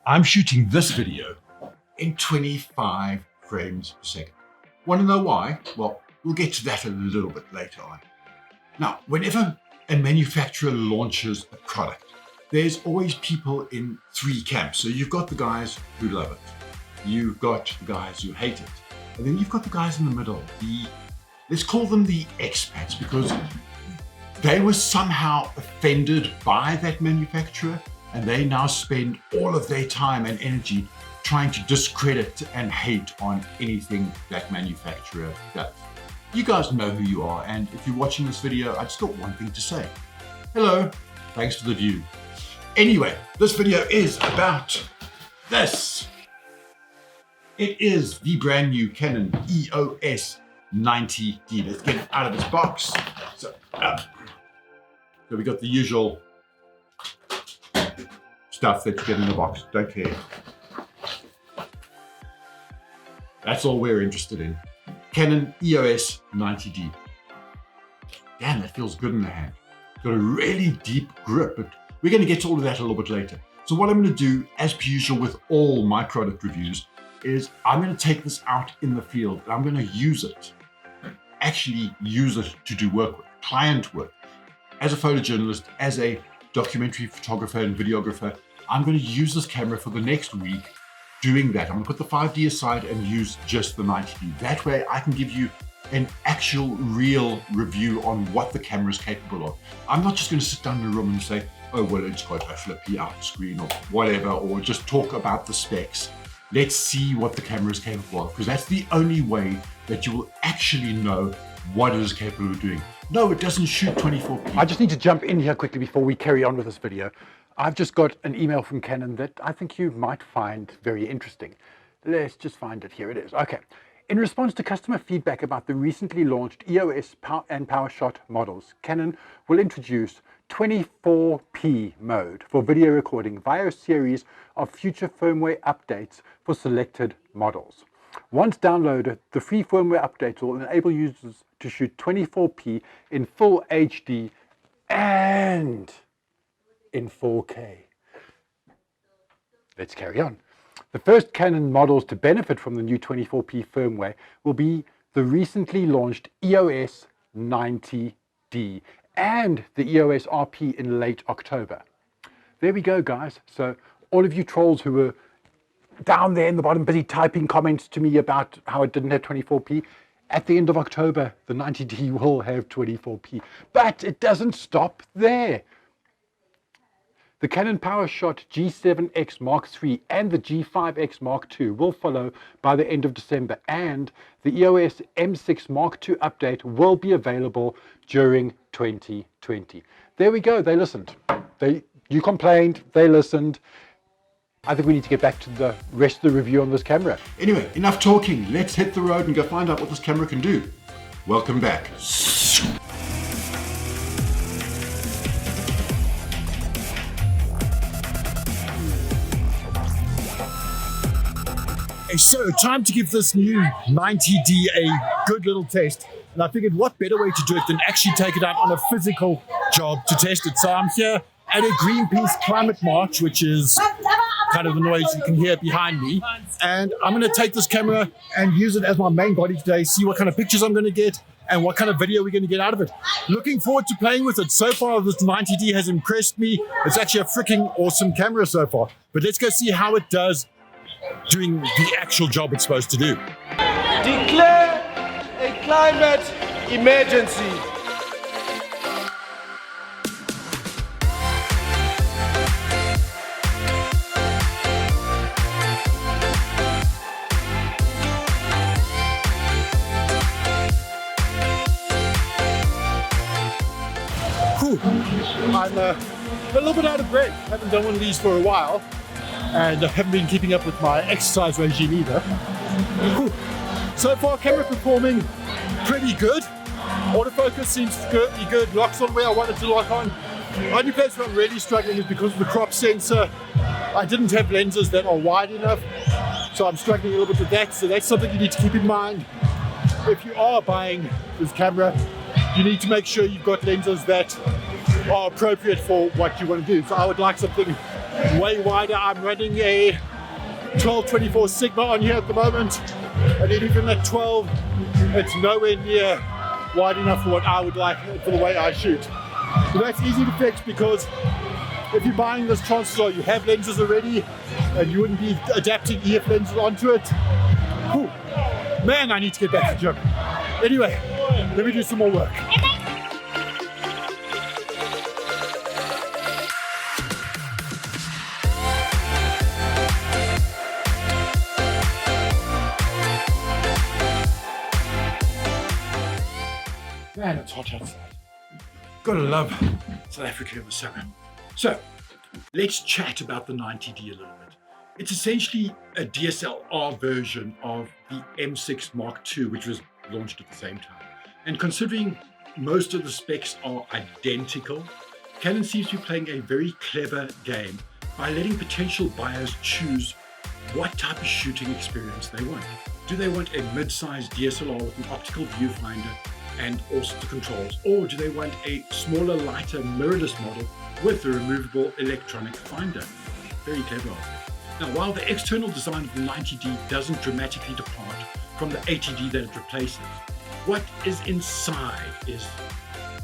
I'm shooting this video in 25 frames per second. Want to know why? Well, we'll get to that a little bit later on. Now, whenever a manufacturer launches a product, there's always people in three camps. So you've got the guys who love it, you've got the guys who hate it, and then you've got the guys in the middle, let's call them the expats, because they were somehow offended by that manufacturer, and they now spend all of their time and energy trying to discredit and hate on anything that manufacturer does. You guys know who you are, and if you're watching this video, I just got one thing to say. Hello, thanks for the view. Anyway, this video is about this. It is the brand new Canon EOS 90D. Let's get it out of this box. So we got the usual stuff that you get in the box. Don't care. That's all we're interested in. Canon EOS 90D. Damn, that feels good in the hand. Got a really deep grip, but we're going to get to all of that a little bit later. So what I'm going to do, as per usual with all my product reviews, is I'm going to take this out in the field and I'm going to use it. Actually use it to do work with, client work. As a photojournalist, as a documentary photographer and videographer, I'm going to use this camera for the next week doing that. I'm going to put the 5D aside and use just the 90D. That way I can give you an actual real review on what the camera is capable of. I'm not just going to sit down in a room and say, oh, well, it's got a flippy out screen or whatever, or just talk about the specs. Let's see what the camera is capable of, because that's the only way that you will actually know what it is capable of doing. No, it doesn't shoot 24p. I just need to jump in here quickly before we carry on with this video. I've just got an email from Canon that I think you might find very interesting. Let's just find it. Here it is. Okay. In response to customer feedback about the recently launched EOS and PowerShot models, Canon will introduce 24p mode for video recording via a series of future firmware updates for selected models. Once downloaded, the free firmware updates will enable users to shoot 24p in full HD and in 4K. Let's carry on. The first Canon models to benefit from the new 24p firmware will be the recently launched EOS 90D and the EOS RP in late October. There we go, guys. So all of you trolls who were down there in the bottom busy typing comments to me about how it didn't have 24p, at the end of October, the 90D will have 24p. But it doesn't stop there. The Canon PowerShot G7X Mark III and the G5X Mark II will follow by the end of December, and the EOS M6 Mark II update will be available during 2020. There we go, they listened. You complained, they listened. I think we need to get back to the rest of the review on this camera. Anyway, enough talking. Let's hit the road and go find out what this camera can do. Welcome back. So time to give this new 90D a good little test. And I figured what better way to do it than actually take it out on a physical job to test it. So I'm here at a Greenpeace climate march, which is kind of the noise you can hear behind me. And I'm going to take this camera and use it as my main body today, see what kind of pictures I'm going to get and what kind of video we're going to get out of it. Looking forward to playing with it. So far, this 90D has impressed me. It's actually a freaking awesome camera so far. But let's go see how it does doing the actual job it's supposed to do. Declare a climate emergency. I'm a little bit out of breath. Haven't done one of these for a while, and I haven't been keeping up with my exercise regime either. So far, camera performing pretty good. Autofocus seems to be good. Locks on where I want it to lock on. Only place where I'm really struggling is because of the crop sensor. I didn't have lenses that are wide enough, so I'm struggling a little bit with that. So that's something you need to keep in mind. If you are buying this camera, you need to make sure you've got lenses that are appropriate for what you want to do. So I would like something way wider. I'm running a 12-24 Sigma on here at the moment, and even at 12, it's nowhere near wide enough for what I would like for the way I shoot. But that's easy to fix because if you're buying this, chances are you have lenses already, and you wouldn't be adapting EF lenses onto it. Whew. Man, I need to get back to the gym. Anyway, let me do some more work. Man, it's hot outside. Gotta love South Africa in the summer. So, let's chat about the 90D a little bit. It's essentially a DSLR version of the M6 Mark II, which was launched at the same time. And considering most of the specs are identical, Canon seems to be playing a very clever game by letting potential buyers choose what type of shooting experience they want. Do they want a mid-sized DSLR with an optical viewfinder and also the controls, or do they want a smaller, lighter, mirrorless model with a removable electronic finder? Very clever of them. Now, while the external design of the 90D doesn't dramatically depart from the 80D that it replaces, what is inside is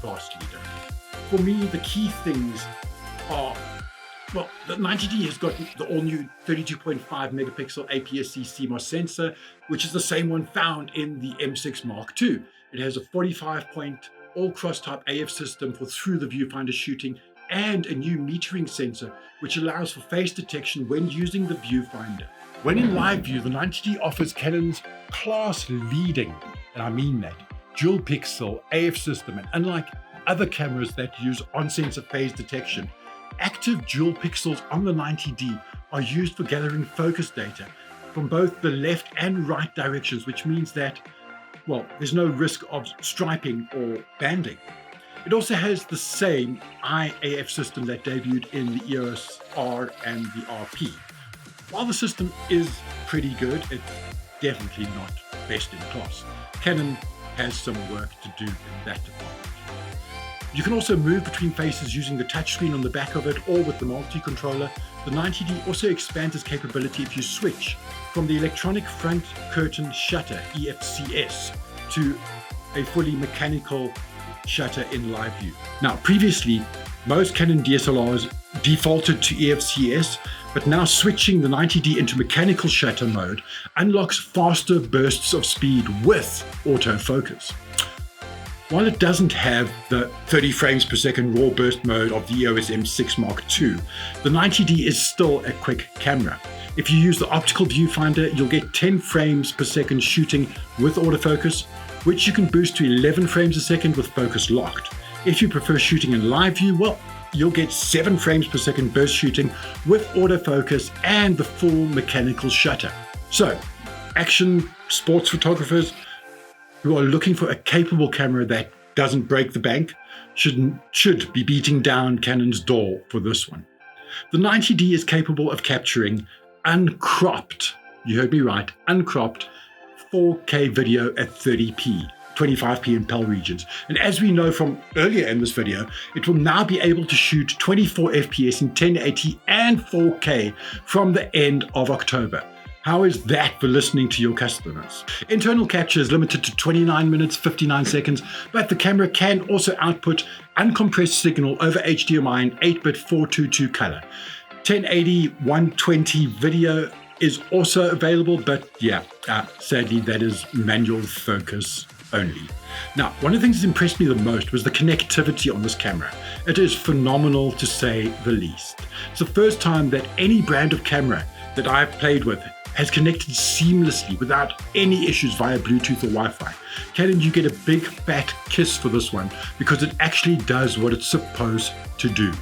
vastly different. For me, the key things are, well, the 90D has got the all-new 32.5 megapixel APS-C CMOS sensor, which is the same one found in the M6 Mark II. It has a 45-point all-cross-type AF system for through-the-viewfinder shooting and a new metering sensor, which allows for face detection when using the viewfinder. When in live view, the 90D offers Canon's class-leading, and I mean that, dual-pixel AF system, and unlike other cameras that use on-sensor phase detection, active dual pixels on the 90D are used for gathering focus data from both the left and right directions, which means that, well, there's no risk of striping or banding. It also has the same IAF system that debuted in the EOS R and the RP. While the system is pretty good, it's definitely not best in class. Canon has some work to do in that department. You can also move between faces using the touchscreen on the back of it or with the multi-controller. The 90D also expands its capability if you switch from the electronic front curtain shutter, EFCS, to a fully mechanical shutter in live view. Now, previously, most Canon DSLRs defaulted to EFCS, but now switching the 90D into mechanical shutter mode unlocks faster bursts of speed with autofocus. While it doesn't have the 30 frames per second raw burst mode of the EOS M6 Mark II, the 90D is still a quick camera. If you use the optical viewfinder, you'll get 10 frames per second shooting with autofocus, which you can boost to 11 frames a second with focus locked. If you prefer shooting in live view, well, you'll get 7 frames per second burst shooting with autofocus and the full mechanical shutter. So, action sports photographers who are looking for a capable camera that doesn't break the bank should be beating down Canon's door for this one. The 90D is capable of capturing uncropped, you heard me right, uncropped 4K video at 30p, 25p in PAL regions. And as we know from earlier in this video, it will now be able to shoot 24 FPS in 1080 and 4K from the end of October. How is that for listening to your customers? Internal capture is limited to 29 minutes, 59 seconds, but the camera can also output uncompressed signal over HDMI in 8-bit 422 color. 1080 120 video is also available, but yeah, sadly that is manual focus only. Now, one of the things that impressed me the most was the connectivity on this camera. It is phenomenal to say the least. It's the first time that any brand of camera that I've played with has connected seamlessly without any issues via Bluetooth or Wi-Fi. Canon, you get a big fat kiss for this one because it actually does what it's supposed to do.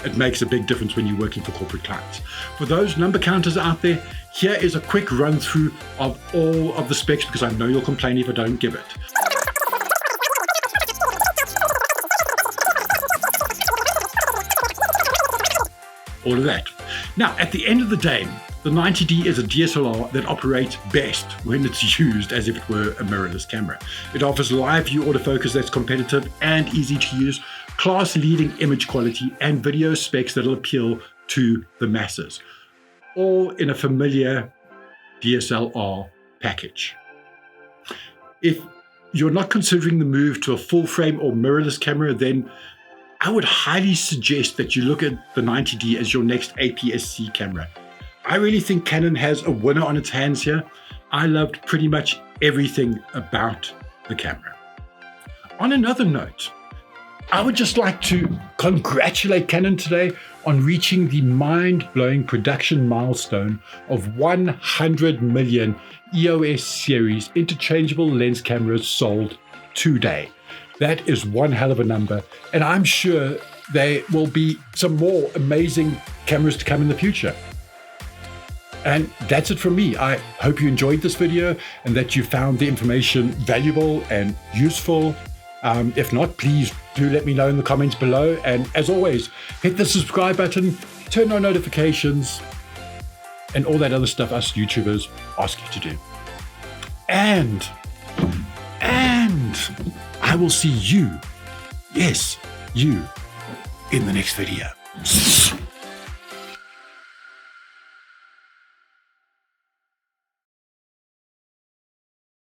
It makes a big difference when you're working for corporate clients. For those number counters out there, here is a quick run through of all of the specs because I know you'll complain if I don't give it. All of that. Now, at the end of the day, the 90D is a DSLR that operates best when it's used as if it were a mirrorless camera. It offers live view autofocus that's competitive and easy to use, class-leading image quality, and video specs that'll appeal to the masses, all in a familiar DSLR package. If you're not considering the move to a full frame or mirrorless camera, then I would highly suggest that you look at the 90D as your next APS-C camera. I really think Canon has a winner on its hands here. I loved pretty much everything about the camera. On another note, I would just like to congratulate Canon today on reaching the mind-blowing production milestone of 100 million EOS series interchangeable lens cameras sold today. That is one hell of a number, and I'm sure there will be some more amazing cameras to come in the future. And that's it from me. I hope you enjoyed this video and that you found the information valuable and useful. If not, please do let me know in the comments below. And as always, hit the subscribe button, turn on notifications, and all that other stuff us YouTubers ask you to do. And I will see you, yes, you, in the next video.